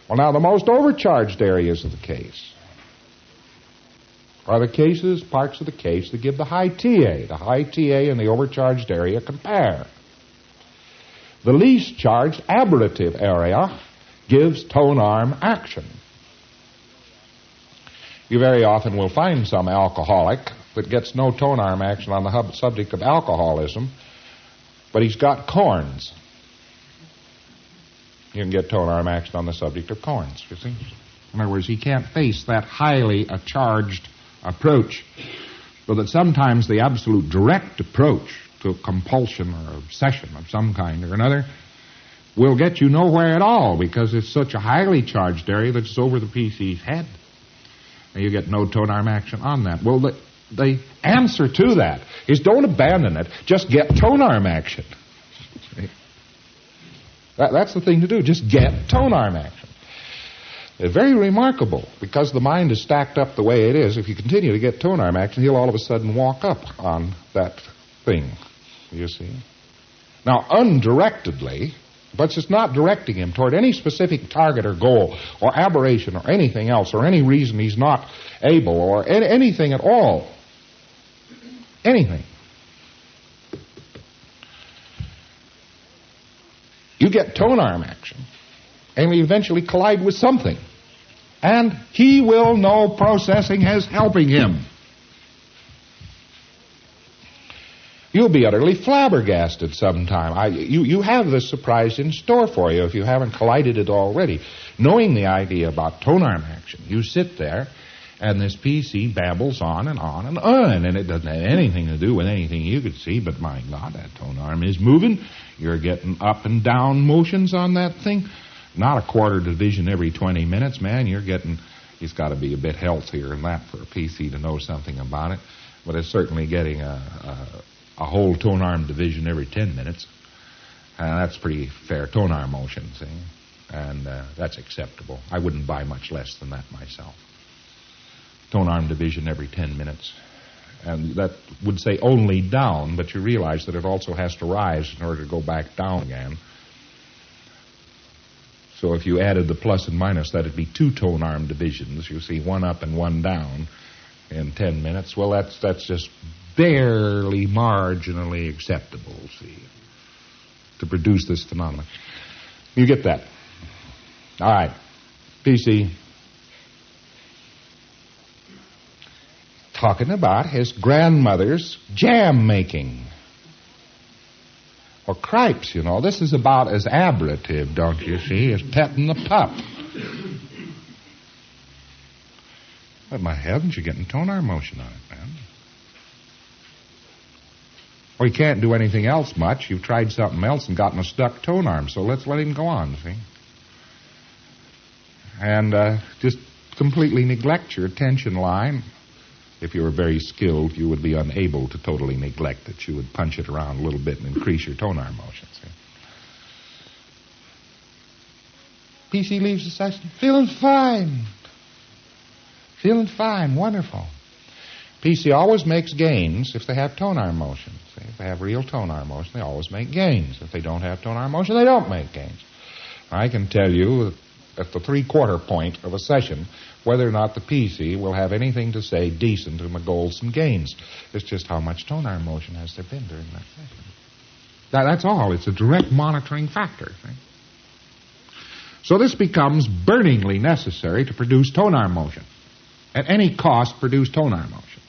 Well, now, the most overcharged areas of the case are the cases, parts of the case that give the high TA. The high TA and the overcharged area compare. The least charged ablative area gives tone arm action. You very often will find some alcoholic that gets no tone arm action on the subject of alcoholism, but he's got corns. You can get tone arm action on the subject of corns, you see. In other words, he can't face that highly charged approach, so that sometimes the absolute direct approach to compulsion or obsession of some kind or another will get you nowhere at all, because it's such a highly charged area that it's over the PC's head. And you get no tone arm action on that. Well, the answer to that is don't abandon it, just get tone arm action. That's the thing to do, just get tone arm action. It's very remarkable, because the mind is stacked up the way it is. If you continue to get tone arm action, he'll all of a sudden walk up on that thing, you see. Now, undirectedly, but it's not directing him toward any specific target or goal or aberration or anything else or any reason he's not able or anything at all. Anything. You get tone arm action, and we eventually collide with something. And he will know processing is helping him. You'll be utterly flabbergasted sometime. You have this surprise in store for you if you haven't collided it already. Knowing the idea about tone arm action, you sit there, and this PC babbles on and on and on, and it doesn't have anything to do with anything you could see, but my God, that tone arm is moving. You're getting up and down motions on that thing. Not a quarter division every 20 minutes, man. It's got to be a bit healthier than that for a PC to know something about it. But it's certainly getting a whole tone arm division every 10 minutes. And that's pretty fair tone arm motion, see? And that's acceptable. I wouldn't buy much less than that myself. Tone arm division every 10 minutes. And that would say only down, but you realize that it also has to rise in order to go back down again. So if you added the plus and minus, that'd be 2 tone arm divisions. You see, 1 up and 1 down in 10 minutes. Well, that's just barely marginally acceptable, see, to produce this phenomenon. You get that? All right. PC. Talking about his grandmother's jam making. Or cripes, you know. This is about as ablative, don't you see, as petting the pup. But my heavens, you're getting tone arm motion on it, man. Well, he can't do anything else much. You've tried something else and gotten a stuck tone arm, so let's let him go on, see? And just completely neglect your attention line. If you were very skilled, you would be unable to totally neglect it. You would punch it around a little bit and increase your tone arm motion, see? PC leaves the session feeling fine. Feeling fine, wonderful. PC always makes gains if they have tone arm motion. See? If they have real tone arm motion, they always make gains. If they don't have tone arm motion, they don't make gains. I can tell you at the 3/4 point of a session whether or not the PC will have anything to say decent in the goals and gains. It's just how much tone arm motion has there been during that session. That's all. It's a direct monitoring factor. See? So this becomes burningly necessary to produce tone arm motion. At any cost, produce tone arm motion.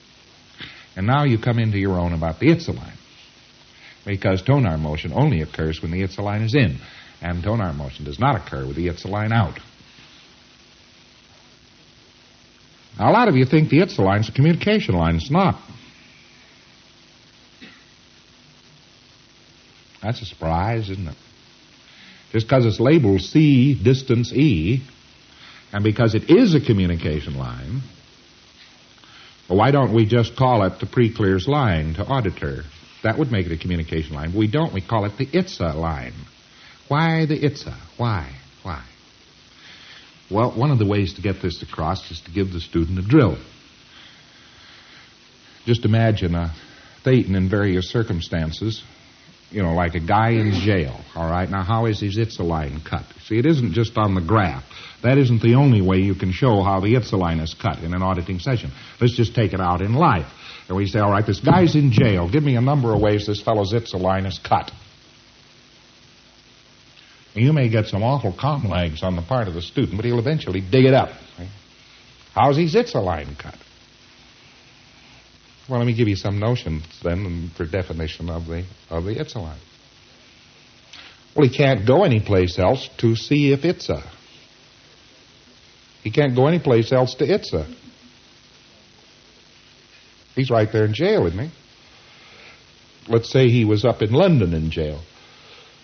And now you come into your own about the ItsaLine. Because tone arm motion only occurs when the ItsaLine is in. And tone arm motion does not occur with the ItsaLine out. Now, a lot of you think the ItsaLine is a communication line. It's not. That's a surprise, isn't it? Just because it's labeled C, distance E, and because it is a communication line, well, why don't we just call it the pre-clears line to auditor? That would make it a communication line. But we don't. We call it the ItsaLine. Why the Itsa? Why? Well, one of the ways to get this across is to give the student a drill. Just imagine Thetan in various circumstances like a guy in jail, all right? Now, how is his ItsaLine cut? See, it isn't just on the graph. That isn't the only way you can show how the ItsaLine is cut in an auditing session. Let's just take it out in life. And we say, all right, this guy's in jail. Give me a number of ways this fellow's ItsaLine is cut. And you may get some awful calm legs on the part of the student, but he'll eventually dig it up. Right? How's his ItsaLine cut? Well, let me give you some notions then for definition of the ItsaLine. Well, he can't go anyplace else to see if Itsa. He can't go anyplace else to Itsa. He's right there in jail, isn't he? Let's say he was up in London in jail.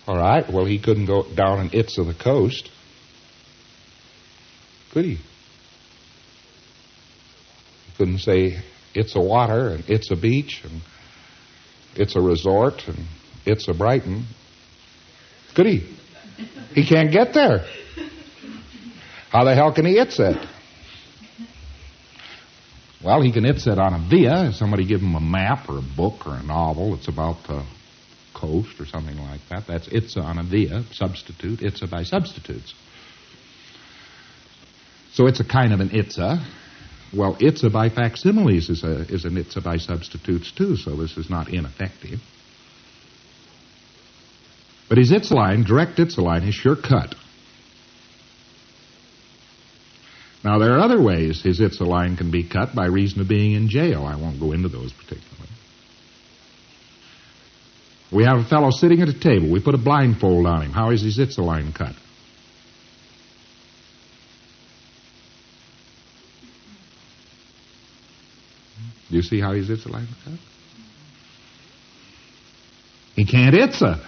All right, well, he couldn't go down and Itsa the coast. Could he? He couldn't say it's a water, and it's a beach, and it's a resort, and it's a Brighton. Could he? He can't get there. How the hell can he Itsa it? Well, he can Itsa it on a via. If somebody give him a map or a book or a novel that's about the coast or something like that, that's Itsa on a via, substitute, Itsa by substitutes. So it's a kind of an Itsa. Well, Itsa by facsimiles is an Itsa by substitutes, too, so this is not ineffective. But his ItsaLine, direct ItsaLine, is sure cut. Now, there are other ways his ItsaLine can be cut by reason of being in jail. I won't go into those particularly. We have a fellow sitting at a table. We put a blindfold on him. How is his ItsaLine cut? Do you see how his ItsaLine is cut? He can't Itsa.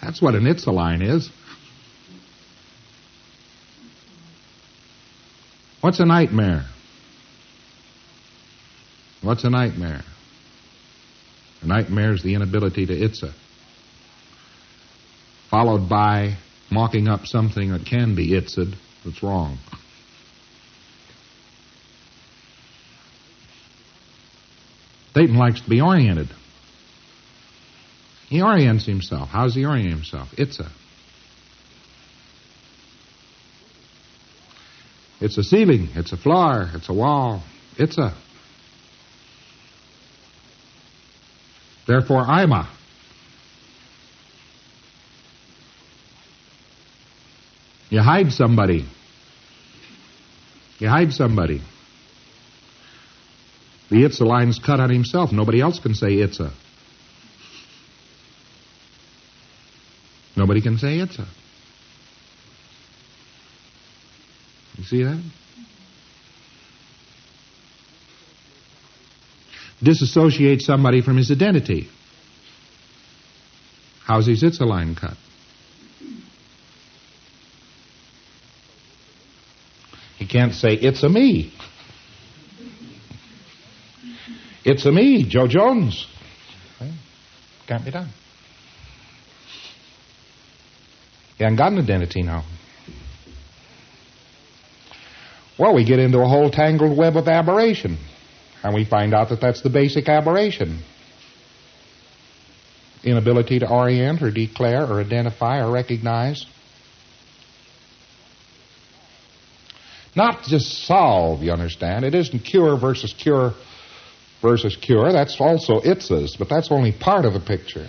That's what an ItsaLine is. What's a nightmare? What's a nightmare? A nightmare is the inability to Itsa, followed by mocking up something that can be Itsa'd that's wrong. Dayton likes to be oriented. He orients himself. How does he orient himself? Itsa. It's a ceiling. It's a floor. It's a wall. Itsa. Therefore, Ima. You hide somebody. You hide somebody. The ItsaLine's cut on himself. Nobody else can say Itsa. Nobody can say Itsa. You see that? Disassociate somebody from his identity. How's his ItsaLine cut? He can't say, it's a me. It's a me, Joe Jones. Can't be done. He hasn't got an identity now. Well, we get into a whole tangled web of aberration, and we find out that that's the basic aberration. Inability to orient or declare or identify or recognize. Not just solve, you understand. It isn't cure versus cure versus cure. That's also Itsas, but that's only part of the picture.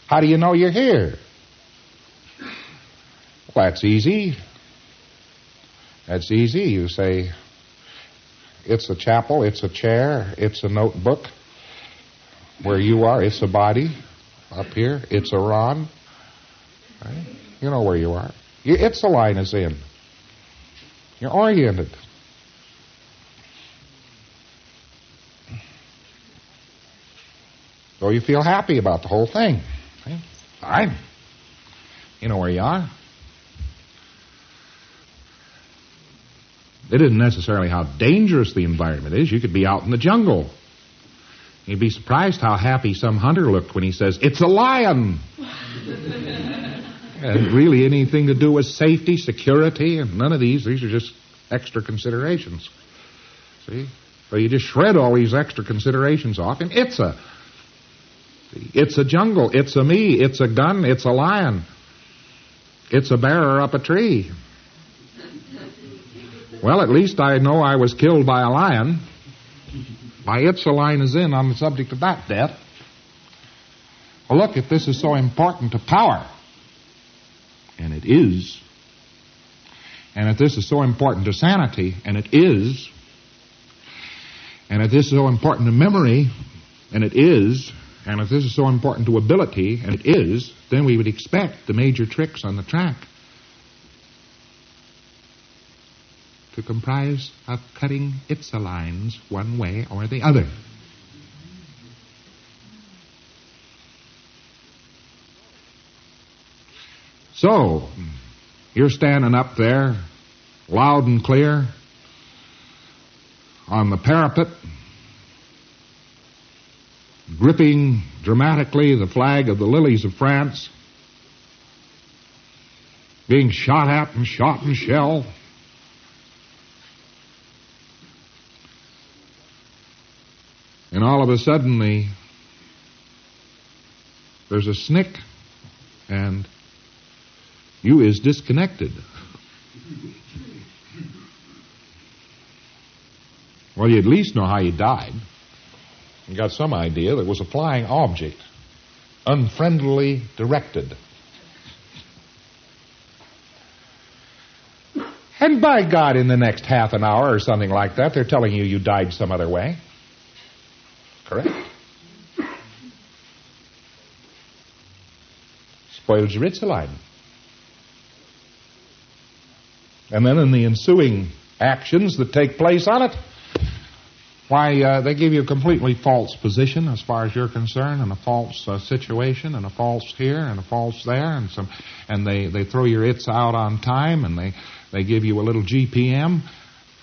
How do you know you're here? Well, that's easy. That's easy. You say, it's a chapel, it's a chair, it's a notebook. Where you are, it's a body. Up here, it's a Ron. Right? You know where you are. Your ItsaLine is in. You're oriented. So you feel happy about the whole thing. Okay? Fine. You know where you are. It isn't necessarily how dangerous the environment is. You could be out in the jungle. You'd be surprised how happy some hunter looked when he says, it's a lion. And really anything to do with safety, security, and none of these. These are just extra considerations. See? So you just shred all these extra considerations off in Itsa. It's a jungle. It's a me. It's a gun. It's a lion. It's a bearer up a tree. Well, at least I know I was killed by a lion. My ItsaLine is in on the subject of that death. Well, look, if this is so important to power, and it is, and if this is so important to sanity, and it is, and if this is so important to memory, and it is, and if this is so important to ability, and it is, then we would expect the major tricks on the track to comprise of cutting ItsaLines one way or the other. So, you're standing up there, loud and clear, on the parapet, gripping dramatically the flag of the lilies of France, being shot at and shot and shelled. And all of a sudden, there's a snick, and you is disconnected. Well, you at least know how you died. You got some idea that it was a flying object, unfriendlily directed. And by God, in the next half an hour or something like that, they're telling you died some other way. Correct? Spoils your ItsaLine. And then in the ensuing actions that take place on it, why, they give you a completely false position as far as you're concerned, and a false situation, and a false here, and a false there, and they throw your Itsa out on time, and they give you a little GPM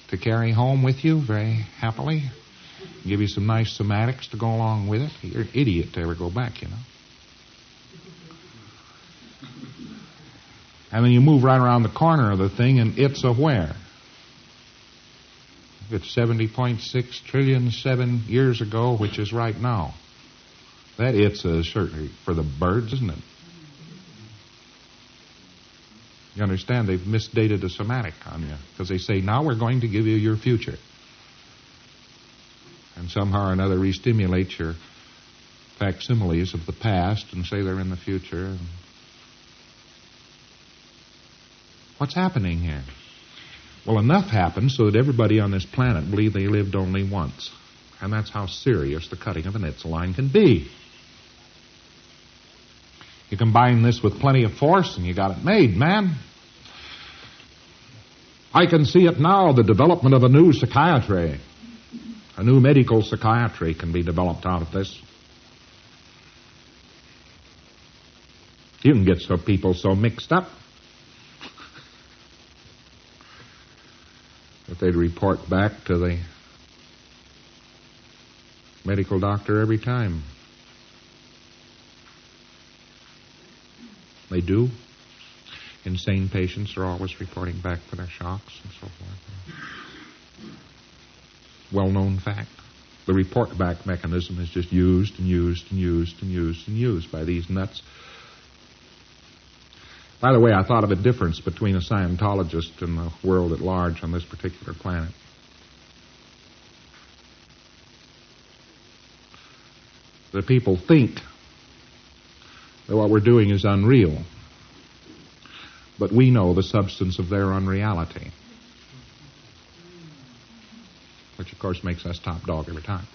to carry home with you very happily, give you some nice somatics to go along with it. You're an idiot to ever go back, you know. And then you move right around the corner of the thing, and Itsa where? It's 70.6 trillion 7 years ago, which is right now. That Itsa is certainly for the birds, isn't it? You understand, they've misdated a somatic on you, because they say, now we're going to give you your future. And somehow or another re-stimulate your facsimiles of the past and say they're in the future. What's happening here? Well, enough happened so that everybody on this planet believed they lived only once. And that's how serious the cutting of an ItsaLine can be. You combine this with plenty of force and you got it made, man. I can see it now, the development of a new psychiatry. A new medical psychiatry can be developed out of this. You can get some people so mixed up that they'd report back to the medical doctor every time. They do. Insane patients are always reporting back for their shocks and so forth. Well-known fact. The report-back mechanism is just used and used and used and used and used by these nuts. By the way, I thought of a difference between a Scientologist and the world at large on this particular planet. The people think that what we're doing is unreal, but we know the substance of their unreality, which of course makes us top dog every time.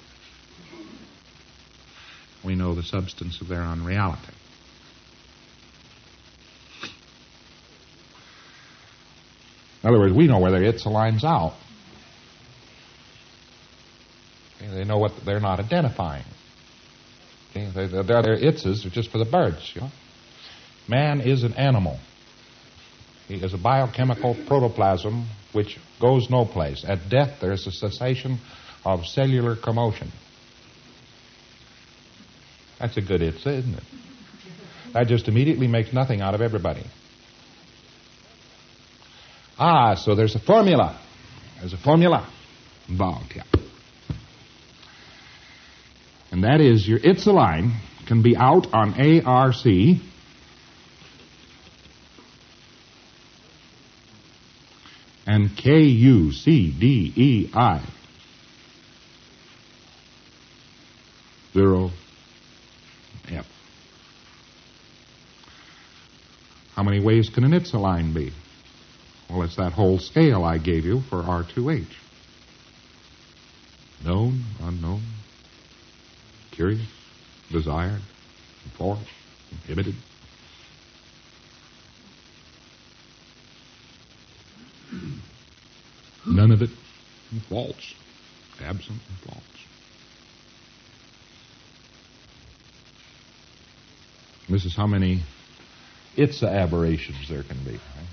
We know the substance of their unreality. In other words, we know where their ItsaLine's out. Okay, they know what they're not identifying. Okay, their Itsas are just for the birds, you know. Man is an animal. He is a biochemical protoplasm which goes no place. At death, there is a cessation of cellular commotion. That's a good Itsa, isn't it? That just immediately makes nothing out of everybody. So there's a formula. There's a formula involved here. And that is your ItsaLine can be out on ARC. And KUCDEI 0F. How many ways can an ItsaLine be? Well, it's that whole scale I gave you for R2H. Known, unknown, curious, desired, enforced, inhibited. None of it false, absent and false. This is how many Itsa aberrations there can be. Right?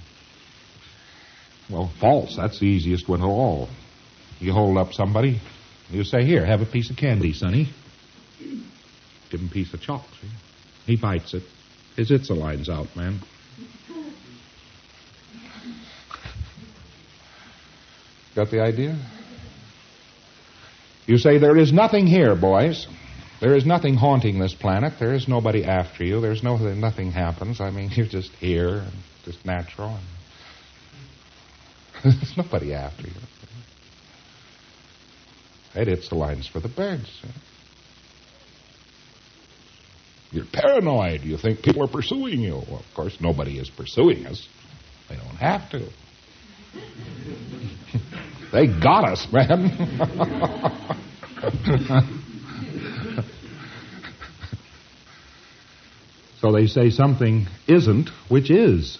Well, false, that's the easiest one of all. You hold up somebody, you say, here, have a piece of candy, sonny. Give him a piece of chalk, see? He bites it. His ItsaLine's out, man. Got the idea? You say, there is nothing here, boys. There is nothing haunting this planet. There is nobody after you. There's nothing happens. I mean, you're just here, and just natural. And there's nobody after you. That ItsaLine's for the birds. You're paranoid. You think people are pursuing you. Well, of course, nobody is pursuing us. They don't have to. They got us, man. So they say something isn't, which is.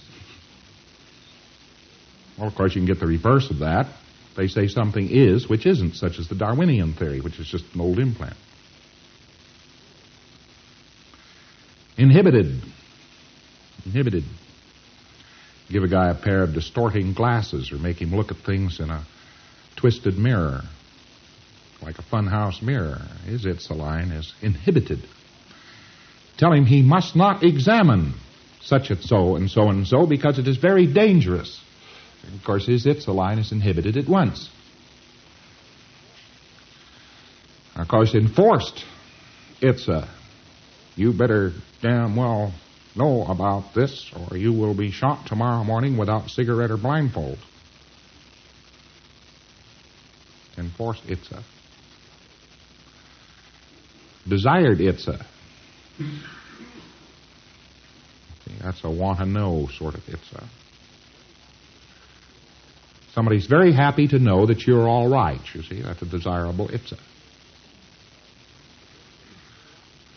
Well, of course, you can get the reverse of that. They say something is, which isn't, such as the Darwinian theory, which is just an old implant. Inhibited. Inhibited. Give a guy a pair of distorting glasses or make him look at things in a twisted mirror, like a funhouse mirror. His ItsaLine is inhibited. Tell him he must not examine such and so and so and so because it is very dangerous. And of course, his ItsaLine is inhibited at once. Of course, enforced Itsa. You better damn well know about this or you will be shot tomorrow morning without cigarette or blindfold. Enforced Itsa. Desired Itsa. See, that's a want-to-know sort of Itsa. Somebody's very happy to know that you're all right, you see. That's a desirable Itsa.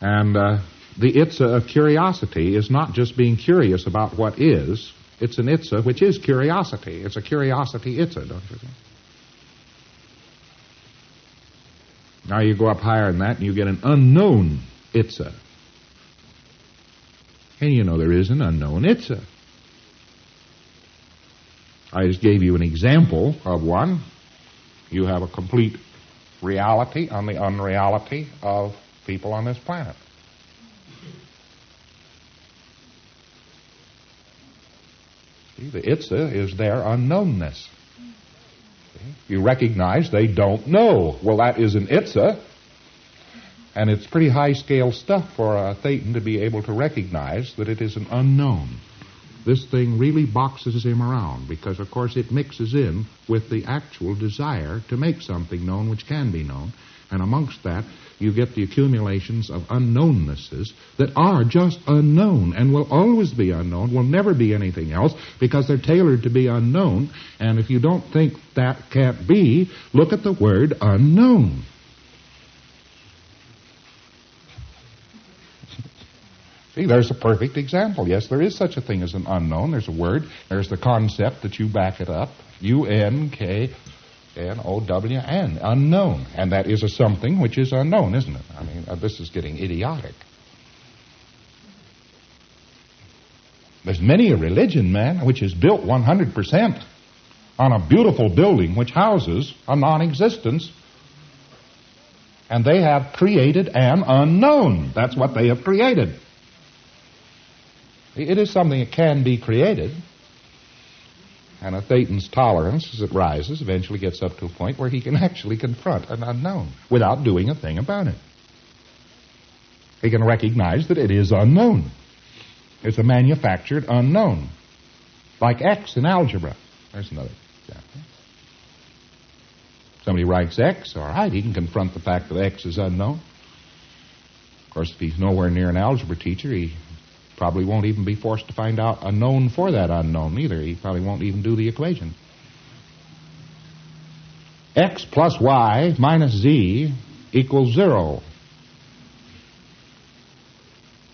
And the Itsa of curiosity is not just being curious about what is. It's an Itsa which is curiosity. It's a curiosity Itsa, don't you think? Now you go up higher than that and you get an unknown Itsa. And you know there is an unknown Itsa. I just gave you an example of one. You have a complete reality on the unreality of people on this planet. See, the Itsa is their unknownness. You recognize they don't know. Well, that is an Itsa, and it's pretty high-scale stuff for a Thetan to be able to recognize that it is an unknown. This thing really boxes him around because, of course, it mixes in with the actual desire to make something known which can be known, and amongst that, you get the accumulations of unknownnesses that are just unknown and will always be unknown, will never be anything else because they're tailored to be unknown. And if you don't think that can't be, look at the word unknown. See, there's a perfect example. Yes, there is such a thing as an unknown. There's a word. There's the concept that you back it up. UNKNOWN, unknown. And that is a something which is unknown, isn't it? I mean, this is getting idiotic. There's many a religion, man, which is built 100% on a beautiful building which houses a non-existence. And they have created an unknown. That's what they have created. It is something that can be created. And a Thetan's tolerance, as it rises, eventually gets up to a point where he can actually confront an unknown without doing a thing about it. He can recognize that it is unknown. It's a manufactured unknown. Like X in algebra. There's another example. Somebody writes X, all right, he can confront the fact that X is unknown. Of course, if he's nowhere near an algebra teacher, he probably won't even be forced to find out a known for that unknown either. He probably won't even do the equation. X plus Y minus Z equals 0.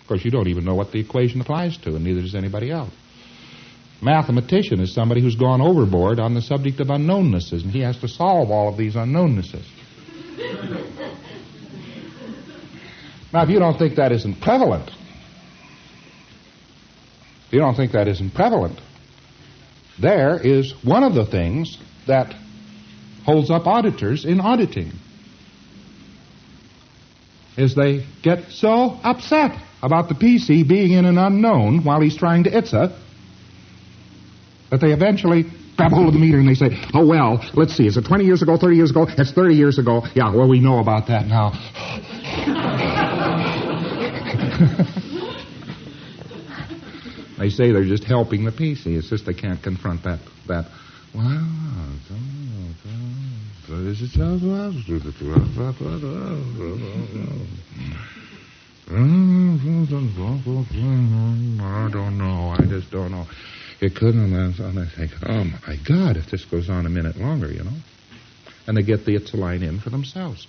Of course, you don't even know what the equation applies to, and neither does anybody else. Mathematician is somebody who's gone overboard on the subject of unknownnesses, and he has to solve all of these unknownnesses. Now, if you don't think that isn't prevalent, there is one of the things that holds up auditors in auditing, is they get so upset about the PC being in an unknown while he's trying to Itsa that they eventually grab hold of the meter and they say, oh, well, let's see, is it 20 years ago, 30 years ago? It's 30 years ago. Yeah, well, we know about that now. They say they're just helping the PC. It's just they can't confront that. Well, I don't know. I just don't know. It couldn't. And I think, oh, my God, if this goes on a minute longer, you know. And they get the ItsaLine in for themselves.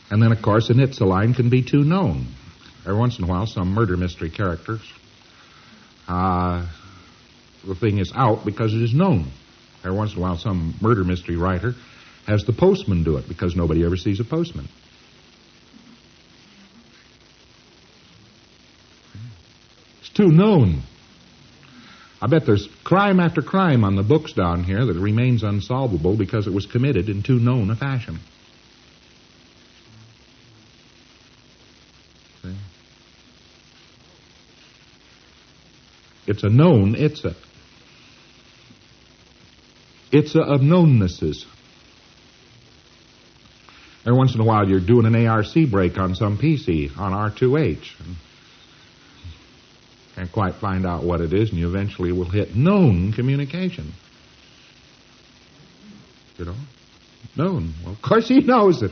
And then, of course, an ItsaLine can be too known. Every once in a while, some murder mystery characters, the thing is out because it is known. Every once in a while, some murder mystery writer has the postman do it because nobody ever sees a postman. It's too known. I bet there's crime after crime on the books down here that remains unsolvable because it was committed in too known a fashion. See? It's a known Itsa. Itsa of knownnesses. Every once in a while, you're doing an ARC break on some PC, on R2H. And can't quite find out what it is, and you eventually will hit known communication. You know? Known. Well, of course he knows it.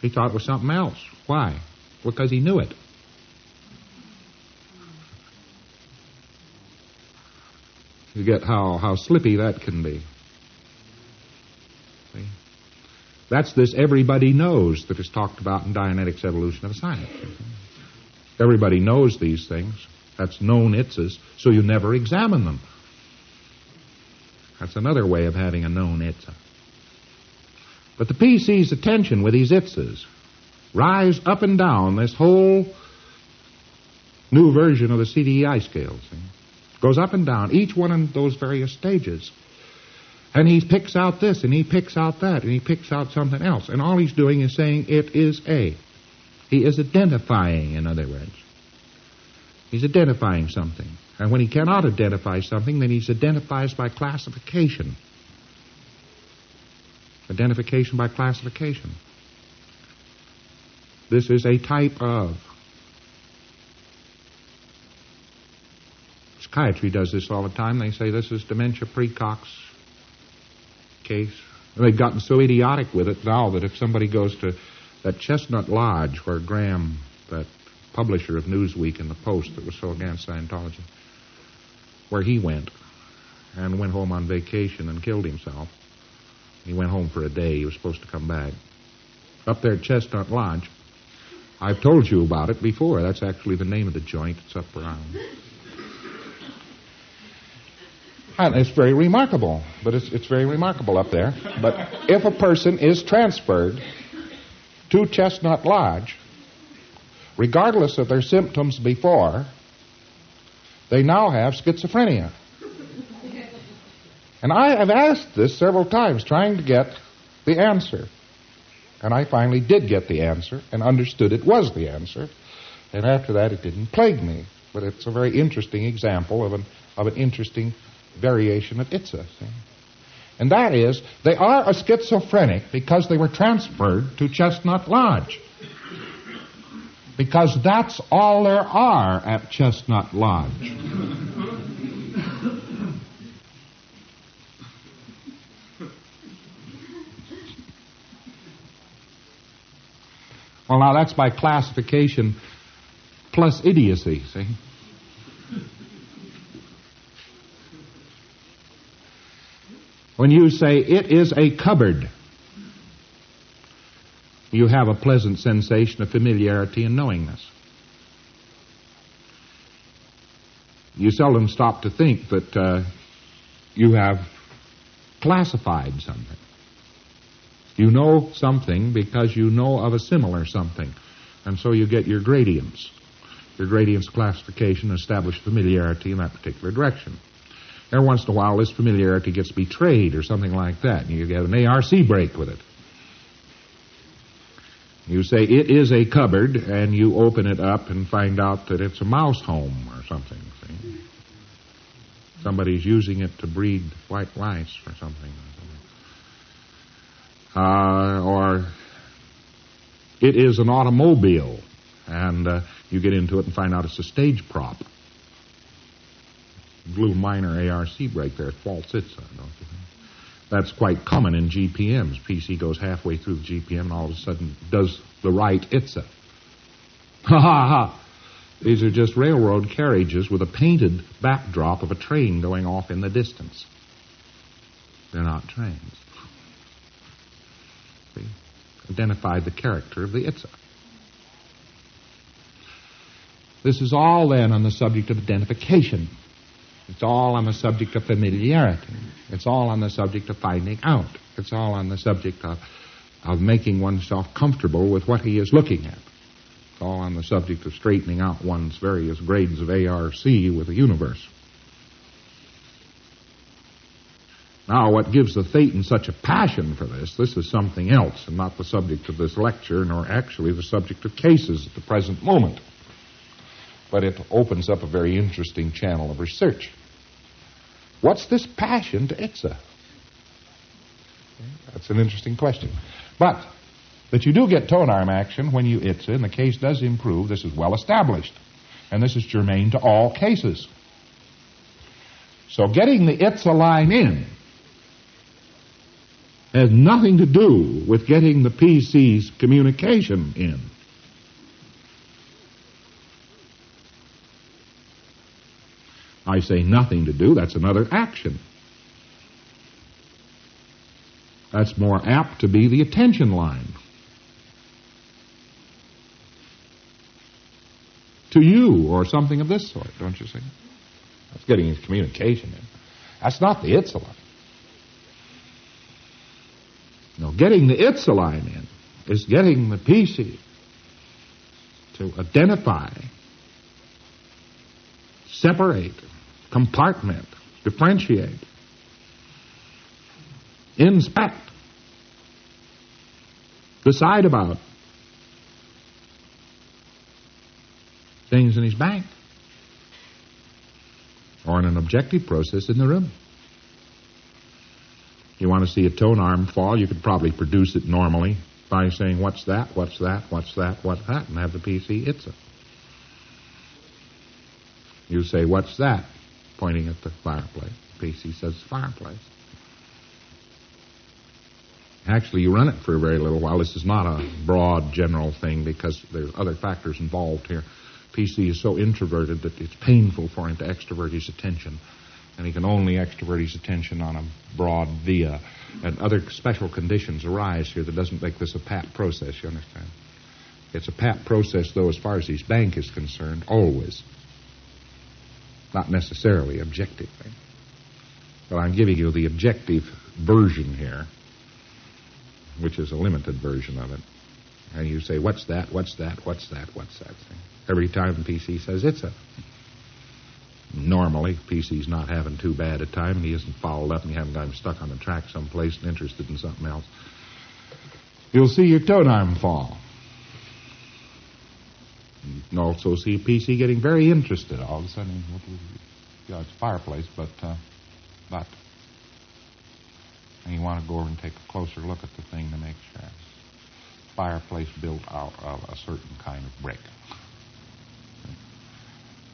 He thought it was something else. Why? Because he knew it. You get how slippy that can be. See? That's this everybody knows that is talked about in Dianetics Evolution of Science. Everybody knows these things. That's known Itsas, so you never examine them. That's another way of having a known Itsa. But the PC's attention with these Itsas rise up and down this whole new version of the CDEI scale. See? Goes up and down, each one of those various stages. And he picks out this, and he picks out that, and he picks out something else. And all he's doing is saying, it is A. He is identifying, in other words. He's identifying something. And when he cannot identify something, then he identifies by classification. Identification by classification. This is a type of. Psychiatry does this all the time. They say this is dementia precox case. And they've gotten so idiotic with it now that if somebody goes to that Chestnut Lodge where Graham, that publisher of Newsweek and the Post that was so against Scientology, where he went and went home on vacation and killed himself. He went home for a day. He was supposed to come back. Up there at Chestnut Lodge, I've told you about it before. That's actually the name of the joint. It's up around. And it's very remarkable, but it's very remarkable up there. But if a person is transferred to Chestnut Lodge, regardless of their symptoms before, they now have schizophrenia. And I have asked this several times, trying to get the answer. And I finally did get the answer and understood it was the answer. And after that, it didn't plague me. But it's a very interesting example of an interesting variation of Itsa. See? And that is, they are a schizophrenic because they were transferred to Chestnut Lodge. Because that's all there are at Chestnut Lodge. Well, now that's by classification plus idiocy, see? When you say, it is a cupboard, you have a pleasant sensation of familiarity and knowingness. You seldom stop to think that you have classified something. You know something because you know of a similar something, and so you get your gradients. Your gradients classification establish familiarity in that particular direction. Every once in a while, this familiarity gets betrayed or something like that, and you get an ARC break with it. You say, it is a cupboard, and you open it up and find out that it's a mouse home or something. See? Somebody's using it to breed white lice or something. Or it is an automobile, and you get into it and find out it's a stage prop. Blue minor ARC break there, false Itsa, don't you think? That's quite common in GPMs. PC goes halfway through the GPM and all of a sudden does the right Itsa. Ha ha ha! These are just railroad carriages with a painted backdrop of a train going off in the distance. They're not trains. See? Identified the character of the Itsa. This is all then on the subject of identification. It's all on the subject of familiarity. It's all on the subject of finding out. It's all on the subject of making oneself comfortable with what he is looking at. It's all on the subject of straightening out one's various grades of ARC with the universe. Now, what gives the Thetan such a passion for this is something else, and not the subject of this lecture, nor actually the subject of cases at the present moment. But it opens up a very interesting channel of research. What's this passion to Itsa? That's an interesting question. But that you do get tone arm action when you Itsa, and the case does improve, this is well established. And this is germane to all cases. So getting the ItsaLine in has nothing to do with getting the PC's communication in. I say nothing to do, that's another action. That's more apt to be the attention line. To you, or something of this sort, don't you see? That's getting his communication in. That's not the ItsaLine. No, getting the ItsaLine in is getting the PC to identify, separate, compartment, differentiate, inspect, decide about things in his bank or in an objective process in the room. You want to see a tone arm fall, you could probably produce it normally by saying, what's that, what's that, what's that, what's that, and have the PC Itsa. You say, what's that? Pointing at the fireplace. PC says, fireplace. Actually, you run it for a very little while. This is not a broad, general thing because there's other factors involved here. PC is so introverted that it's painful for him to extrovert his attention. And he can only extrovert his attention on a broad via. And other special conditions arise here that doesn't make this a pat process, you understand? It's a pat process, though, as far as his bank is concerned, always. Not necessarily objectively. But I'm giving you the objective version here, which is a limited version of it. And you say, what's that, what's that, what's that, what's that? Every time the PC says, Itsa. Normally, PC's not having too bad a time, and he isn't fouled up, and you haven't got him stuck on the track someplace and interested in something else. You'll see your tone arm fall. You can also see a PC getting very interested. All of a sudden, it's a fireplace, but But you want to go over and take a closer look at the thing to make sure. Fireplace built out of a certain kind of brick.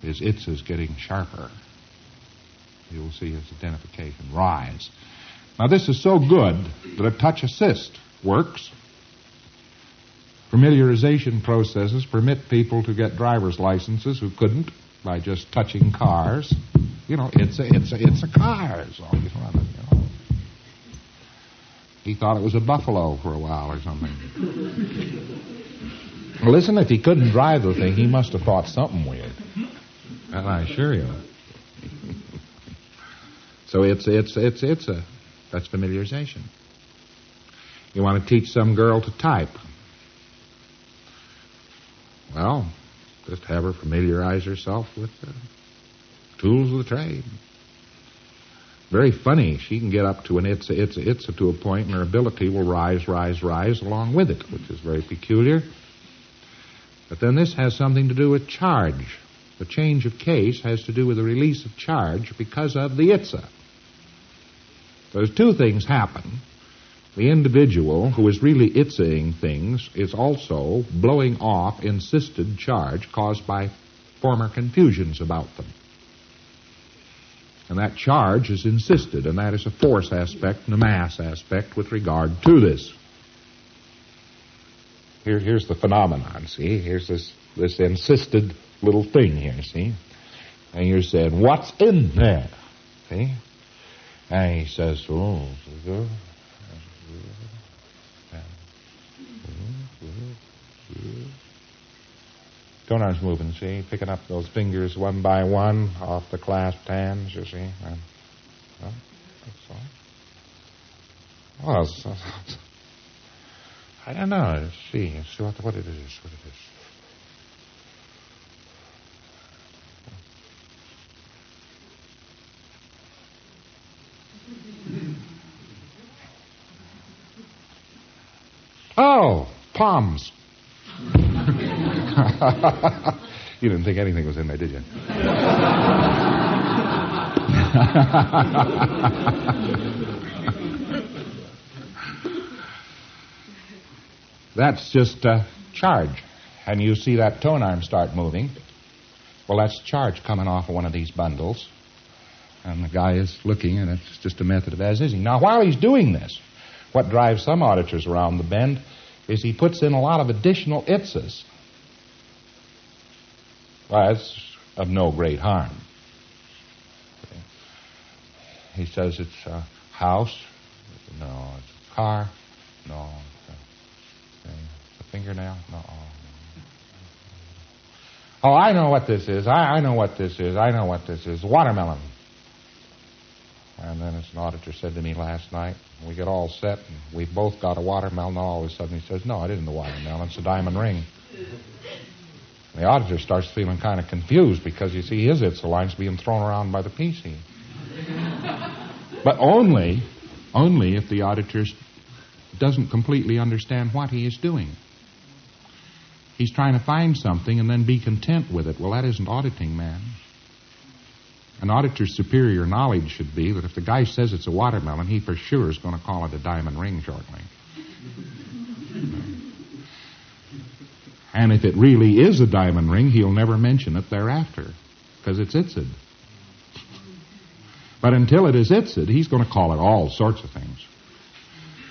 His Itsa's getting sharper. You'll see his identification rise. Now, this is so good that a touch assist works. Familiarization processes permit people to get driver's licenses who couldn't by just touching cars. You know, it's a car. Is all he's running, you know. He thought it was a buffalo for a while or something. Well, listen, if he couldn't drive the thing, he must have thought something weird. And I assure you. So that's familiarization. You want to teach some girl to type. Well, just have her familiarize herself with the tools of the trade. Very funny. She can get up to an Itsa to a point, and her ability will rise along with it, which is very peculiar. But then this has something to do with charge. The change of case has to do with the release of charge because of the Itsa. There's two things happen. The individual who is really Itsaing things is also blowing off insisted charge caused by former confusions about them. And that charge is insisted, and that is a force aspect and a mass aspect with regard to this. Here's the phenomenon, see? Here's this insisted little thing here, see? And you're saying, what's in there? See? And he says, Tonar's moving, see? Picking up those fingers one by one off the clasped hands, you see? And, well, that's all. Well, I don't know. Let's see what it is. Oh, palms. You didn't think anything was in there, did you? That's just charge. And you see that tone arm start moving. Well, that's charge coming off of one of these bundles. And the guy is looking, and it's just a method of as-ising. Now, while he's doing this, what drives some auditors around the bend is he puts in a lot of additional Itsas. Well, that's of no great harm. He says it's a house. No, it's a car. No, it's a fingernail. No. Oh, I know what this is. I know what this is. I know what this is. Watermelon. And then, as an auditor said to me last night, we get all set, and we both got a watermelon, and all of a sudden he says, no, it isn't a watermelon, it's a diamond ring. And the auditor starts feeling kind of confused because, you see, his ItsaLine's being thrown around by the PC. But only if the auditor doesn't completely understand what he is doing. He's trying to find something and then be content with it. Well, that isn't auditing, man. An auditor's superior knowledge should be that if the guy says it's a watermelon, he for sure is going to call it a diamond ring shortly. And if it really is a diamond ring, he'll never mention it thereafter, because it's Itsa'd. But until it is Itsa'd, he's going to call it all sorts of things.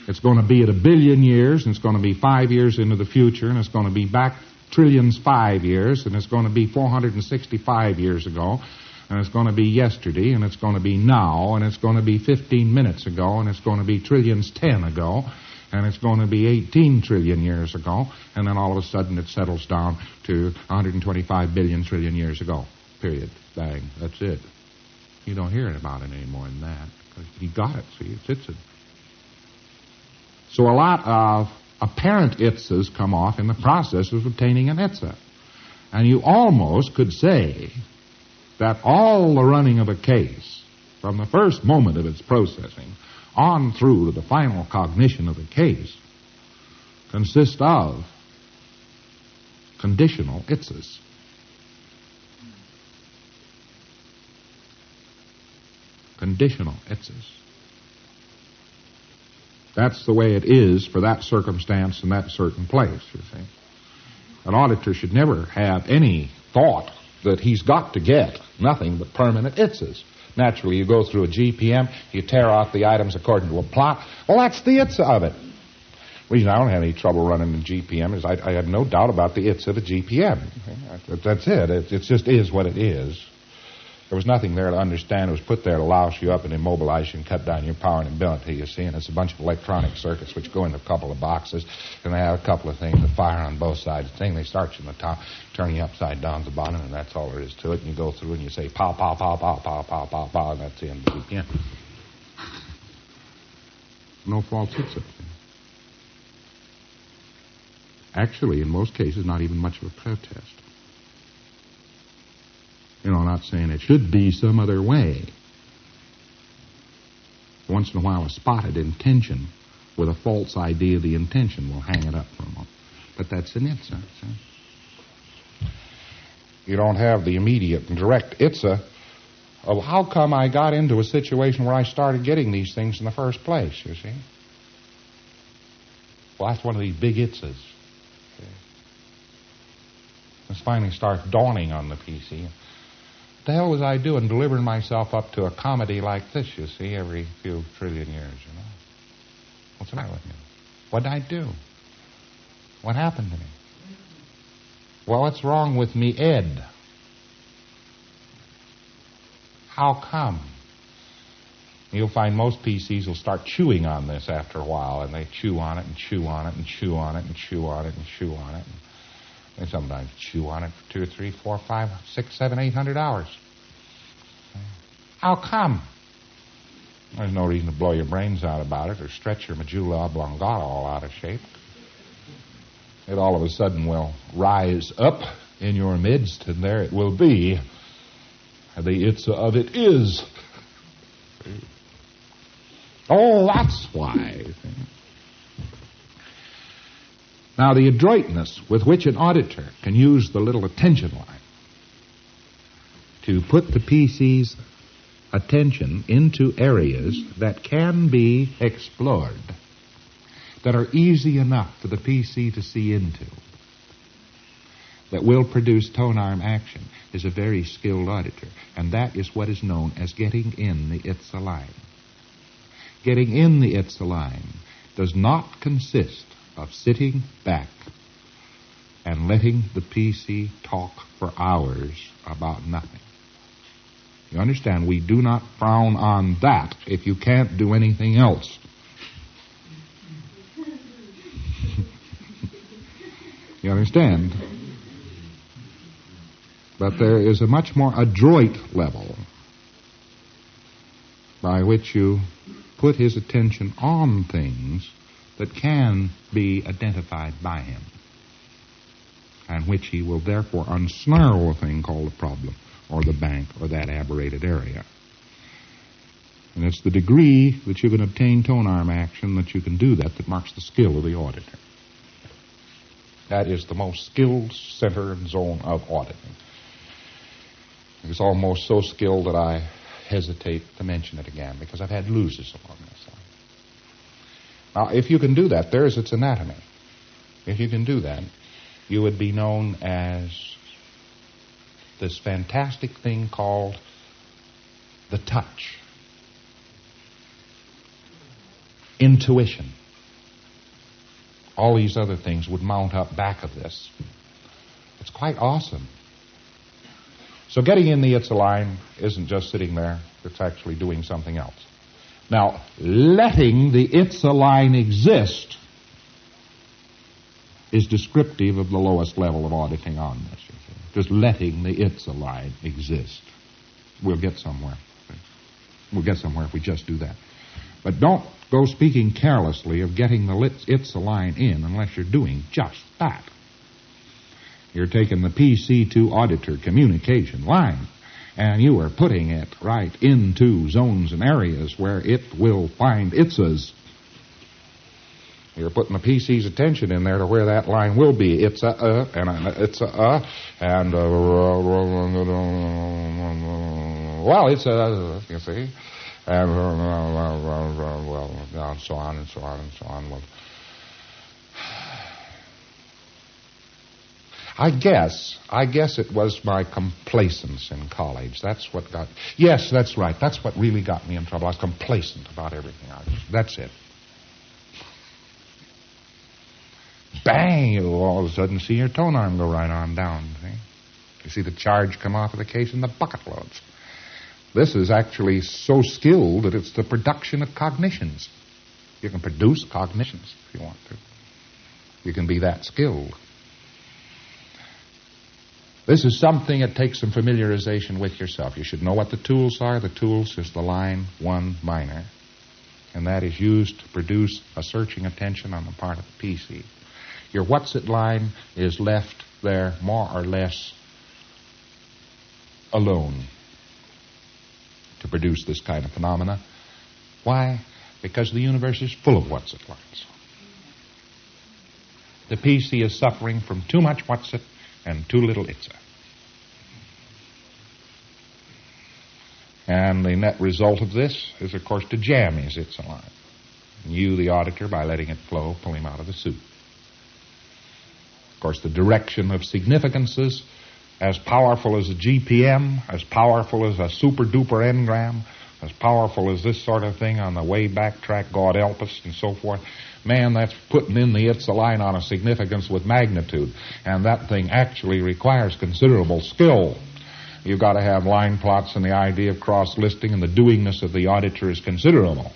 It's going to be at 1 billion years, and it's going to be 5 years into the future, and it's going to be back trillions 5 years, and it's going to be 465 years ago, and it's going to be yesterday, and it's going to be now, and it's going to be 15 minutes ago, and it's going to be trillions 10 ago, and it's going to be 18 trillion years ago, and then all of a sudden it settles down to 125 billion trillion years ago. Period. Bang. That's it. You don't hear about it any more than that, because he got it. See, it's it. So a lot of apparent Itsas come off in the process of obtaining an Itsa. And you almost could say that all the running of a case, from the first moment of its processing on through to the final cognition of the case, consists of conditional Itsas. conditional Itsas. That's the way it is for that circumstance in that certain place, you see. An auditor should never have any thought that he's got to get nothing but permanent Itsas. Naturally, you go through a GPM, you tear off the items according to a plot. Well, that's the Itsa of it. The reason I don't have any trouble running the GPM is I have no doubt about the Itsa of the GPM. That's it. It just is what it is. There was nothing there to understand. It was put there to louse you up and immobilize you and cut down your power and ability, you see. And it's a bunch of electronic circuits which go into a couple of boxes, and they have a couple of things that fire on both sides. The thing, they start you in the top, turn you upside down at the bottom, and that's all there is to it. And you go through and you say, pow, pow, pow, pow, pow, pow, pow, pow, and that's the end of the GPM. No false Itsa. Actually, in most cases, not even much of a protest. You know, not saying it should be some other way. Once in a while, a spotted intention with a false idea of the intention will hang it up for a moment. But that's an Itsa. You don't have the immediate and direct Itsa of how come I got into a situation where I started getting these things in the first place, you see. Well, that's one of these big Itsas. This finally starts dawning on the PC. What the hell was I doing delivering myself up to a comedy like this, you see, every few trillion years, you know? What's the matter with me? What did I do? What happened to me? Well, what's wrong with me, Ed? How come? You'll find most PCs will start chewing on this after a while, and they chew on it and chew on it and chew on it and chew on it and chew on it. They sometimes chew on it for 2 or 3, 4, 5, 6, 7, 800 hours. How come? There's no reason to blow your brains out about it or stretch your medulla oblongata all out of shape. It all of a sudden will rise up in your midst, and there it will be. The Itsa of it is. Oh, that's why. Now, the adroitness with which an auditor can use the little attention line to put the PC's attention into areas that can be explored, that are easy enough for the PC to see into, that will produce tone-arm action, is a very skilled auditor. And that is what is known as getting in the ItsaLine. Getting in the ItsaLine does not consist of sitting back and letting the PC talk for hours about nothing. You understand, we do not frown on that if you can't do anything else. You understand? But there is a much more adroit level by which you put his attention on things that can be identified by him, and which he will therefore unsnarl a thing called the problem, or the bank, or that aberrated area. And it's the degree that you can obtain tone-arm action that you can do that marks the skill of the auditor. That is the most skilled center and zone of auditing. It's almost so skilled that I hesitate to mention it again, because I've had losers along this line. Now, if you can do that, there's its anatomy. If you can do that, you would be known as this fantastic thing called the touch. Intuition. All these other things would mount up back of this. It's quite awesome. So getting in the ItsaLine isn't just sitting there. It's actually doing something else. Now, letting the ItsaLine exist is descriptive of the lowest level of auditing on this. Just letting the ItsaLine exist. We'll get somewhere. We'll get somewhere if we just do that. But don't go speaking carelessly of getting the ItsaLine in unless you're doing just that. You're taking the PC to auditor communication line, and you are putting it right into zones and areas where it will find Itsas. You're putting the PC's attention in there to where that line will be. Itsa, and Itsa, and well, it's you see. And so on and so on and so on. Well, I guess it was my complacence in college. That's what got... Yes, that's right. That's what really got me in trouble. I was complacent about everything. That's it. Bang! You'll all of a sudden see your tone arm go right on down. See? You see the charge come off of the case in the bucket loads. This is actually so skilled that it's the production of cognitions. You can produce cognitions if you want to. You can be that skilled. This is something that takes some familiarization with yourself. You should know what the tools are. The tools is the line 1 minor. And that is used to produce a searching attention on the part of the PC. Your what's it line is left there more or less alone to produce this kind of phenomena. Why? Because the universe is full of what's it lines. The PC is suffering from too much what's it and too little Itsa. And the net result of this is, of course, to jam his Itsa line. And you, the auditor, by letting it flow, pull him out of the suit. Of course, the direction of significances, as powerful as a GPM, as powerful as a super-duper engram, as powerful as this sort of thing on the way back track, God help us, and so forth. Man, that's putting in the ItsaLine on a significance with magnitude. And that thing actually requires considerable skill. You've got to have line plots, and the idea of cross-listing, and the doingness of the auditor is considerable.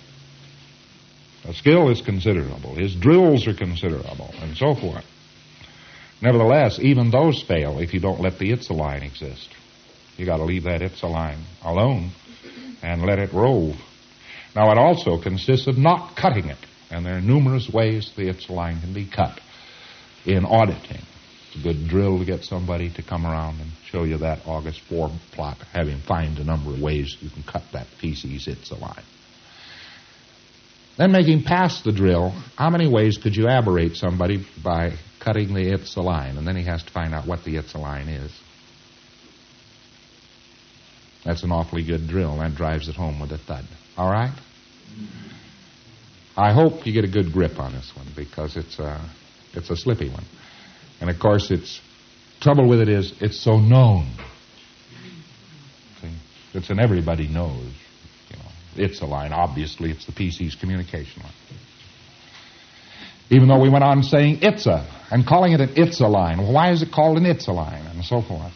The skill is considerable. His drills are considerable, and so forth. Nevertheless, even those fail if you don't let the ItsaLine exist. You got to leave that ItsaLine alone and let it rove. Now, it also consists of not cutting it, and there are numerous ways the ItsaLine can be cut in auditing. It's a good drill to get somebody to come around and show you that August 4 plot, have him find a number of ways you can cut that PC's ItsaLine. Then making past the drill, how many ways could you aberrate somebody by cutting the ItsaLine? And then he has to find out what the ItsaLine is. That's an awfully good drill. That drives it home with a thud. All right? I hope you get a good grip on this one, because it's a slippy one. And, of course, trouble with it is it's so known. See? It's an everybody knows. ItsaLine, obviously, it's the PC's communication line. Even though we went on saying Itsa and calling it an ItsaLine. Well, why is it called an ItsaLine? And so forth.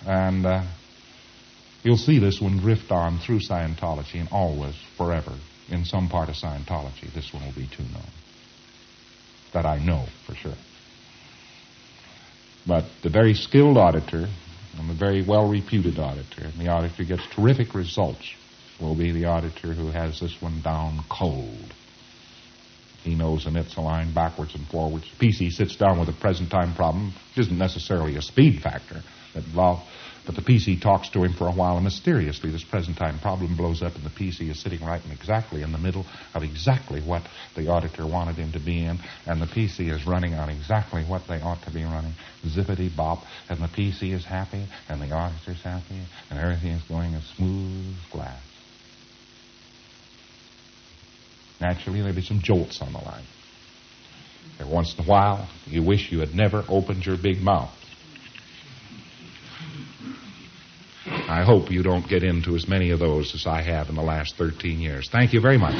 And you'll see this one drift on through Scientology, and always, forever, in some part of Scientology, this one will be too known. That I know for sure. But the very skilled auditor, and the very well-reputed auditor, and the auditor gets terrific results, will be the auditor who has this one down cold. He knows an ItsaLine backwards and forwards. PC sits down with a present time problem. It isn't necessarily a speed factor involved, but the PC talks to him for a while, and mysteriously this present time problem blows up, and the PC is sitting right exactly in the middle of exactly what the auditor wanted him to be in, and the PC is running on exactly what they ought to be running. Zippity bop, and the PC is happy, and the auditor's happy, and everything is going as smooth as glass. Naturally, there'll be some jolts on the line. Every once in a while, you wish you had never opened your big mouth. I hope you don't get into as many of those as I have in the last 13 years. Thank you very much.